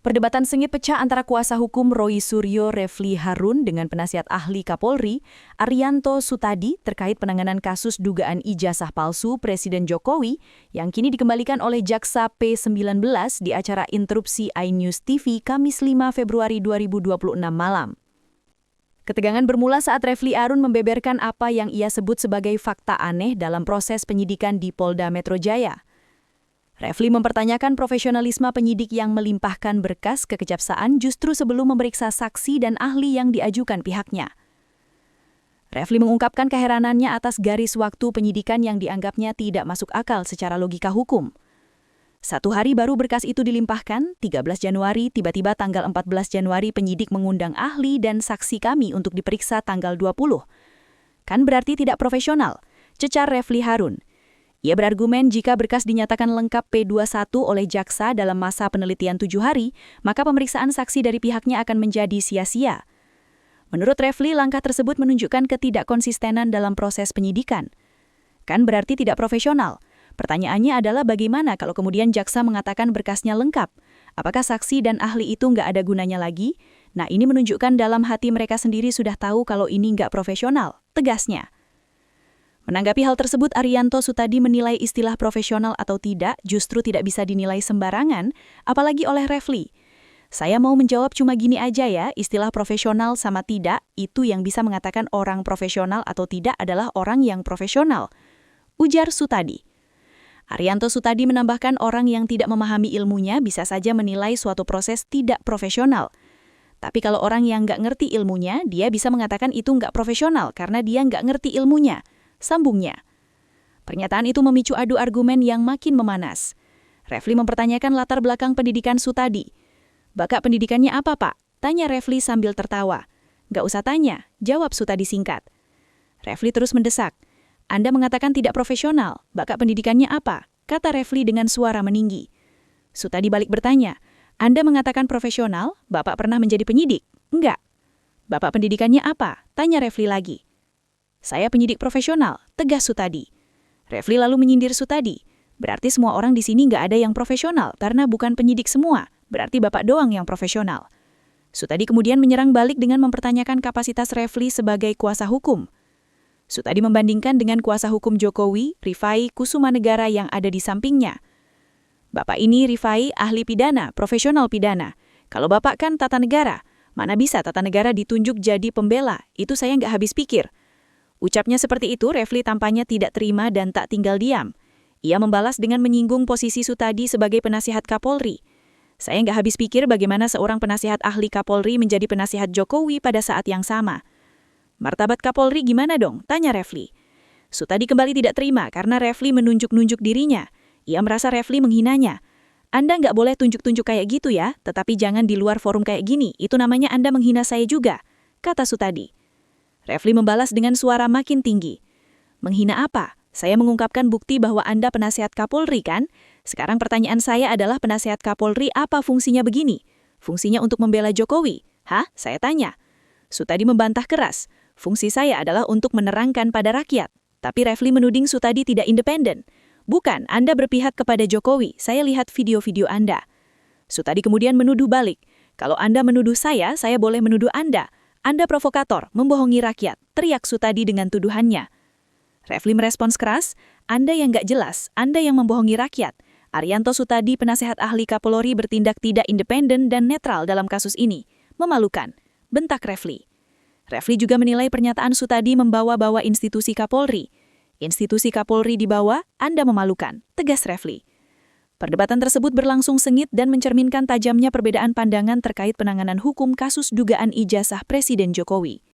Perdebatan sengit pecah antara kuasa hukum Roy Suryo Refli Harun dengan penasihat ahli Kapolri, Arianto Sutadi terkait penanganan kasus dugaan ijazah palsu Presiden Jokowi yang kini dikembalikan oleh Jaksa P19 di acara interupsi iNews TV Kamis 5 Februari 2026 malam. Ketegangan bermula saat Refli Harun membeberkan apa yang ia sebut sebagai fakta aneh dalam proses penyidikan di Polda Metro Jaya. Refli mempertanyakan profesionalisme penyidik yang melimpahkan berkas ke Kejaksaan justru sebelum memeriksa saksi dan ahli yang diajukan pihaknya. Refli mengungkapkan keheranannya atas garis waktu penyidikan yang dianggapnya tidak masuk akal secara logika hukum. 1 hari baru berkas itu dilimpahkan, 13 Januari, tiba-tiba tanggal 14 Januari penyidik mengundang ahli dan saksi kami untuk diperiksa tanggal 20. Kan berarti tidak profesional, cecar Refli Harun. Ia berargumen jika berkas dinyatakan lengkap P21 oleh jaksa dalam masa penelitian 7 hari, maka pemeriksaan saksi dari pihaknya akan menjadi sia-sia. Menurut Refli, langkah tersebut menunjukkan ketidakkonsistenan dalam proses penyidikan. Kan berarti tidak profesional. Pertanyaannya adalah bagaimana kalau kemudian jaksa mengatakan berkasnya lengkap? Apakah saksi dan ahli itu nggak ada gunanya lagi? Nah, ini menunjukkan dalam hati mereka sendiri sudah tahu kalau ini nggak profesional, tegasnya. Menanggapi hal tersebut, Arianto Sutadi menilai istilah profesional atau tidak justru tidak bisa dinilai sembarangan, apalagi oleh Refli. Saya mau menjawab cuma gini aja ya, istilah profesional sama tidak, itu yang bisa mengatakan orang profesional atau tidak adalah orang yang profesional, ujar Sutadi. Arianto Sutadi menambahkan orang yang tidak memahami ilmunya bisa saja menilai suatu proses tidak profesional. Tapi kalau orang yang nggak ngerti ilmunya, dia bisa mengatakan itu nggak profesional karena dia nggak ngerti ilmunya. Sambungnya. Pernyataan itu memicu adu argumen yang makin memanas. Refli mempertanyakan latar belakang pendidikan Sutadi. Bakat pendidikannya apa, Pak? Tanya Refli sambil tertawa. Nggak usah tanya, jawab Sutadi singkat. Refli terus mendesak. Anda mengatakan tidak profesional, bakat pendidikannya apa? Kata Refli dengan suara meninggi. Sutadi balik bertanya, Anda mengatakan profesional, Bapak pernah menjadi penyidik? Enggak. Bapak pendidikannya apa? Tanya Refli lagi. Saya penyidik profesional, tegas Sutadi. Refli lalu menyindir Sutadi. Berarti semua orang di sini nggak ada yang profesional karena bukan penyidik semua. Berarti Bapak doang yang profesional. Sutadi kemudian menyerang balik dengan mempertanyakan kapasitas Refli sebagai kuasa hukum. Sutadi membandingkan dengan kuasa hukum Jokowi, Rifai Kusumanegara yang ada di sampingnya. Bapak ini Rifai ahli pidana, profesional pidana. Kalau Bapak kan tata negara, mana bisa tata negara ditunjuk jadi pembela? Itu saya nggak habis pikir. Ucapnya seperti itu, Refli tampaknya tidak terima dan tak tinggal diam. Ia membalas dengan menyinggung posisi Sutadi sebagai penasihat Kapolri. Saya nggak habis pikir bagaimana seorang penasihat ahli Kapolri menjadi penasihat Jokowi pada saat yang sama. Martabat Kapolri gimana dong? Tanya Refli. Sutadi kembali tidak terima karena Refli menunjuk-nunjuk dirinya. Ia merasa Refli menghinanya. Anda nggak boleh tunjuk-tunjuk kayak gitu ya, tetapi jangan di luar forum kayak gini. Itu namanya Anda menghina saya juga, kata Sutadi. Refli membalas dengan suara makin tinggi. Menghina apa? Saya mengungkapkan bukti bahwa Anda penasihat Kapolri kan? Sekarang pertanyaan saya adalah penasihat Kapolri apa fungsinya begini? Fungsinya untuk membela Jokowi? Hah? Saya tanya. Sutadi membantah keras. Fungsi saya adalah untuk menerangkan pada rakyat. Tapi Refli menuding Sutadi tidak independen. Bukan, Anda berpihak kepada Jokowi. Saya lihat video-video Anda. Sutadi kemudian menuduh balik. Kalau Anda menuduh saya boleh menuduh Anda. Anda provokator, membohongi rakyat, teriak Sutadi dengan tuduhannya. Refli merespons keras, Anda yang nggak jelas, Anda yang membohongi rakyat. Arianto Sutadi, penasehat ahli Kapolri bertindak tidak independen dan netral dalam kasus ini. Memalukan, bentak Refli. Refli juga menilai pernyataan Sutadi membawa-bawa institusi Kapolri. Institusi Kapolri dibawa, Anda memalukan, tegas Refli. Perdebatan tersebut berlangsung sengit dan mencerminkan tajamnya perbedaan pandangan terkait penanganan hukum kasus dugaan ijazah Presiden Jokowi.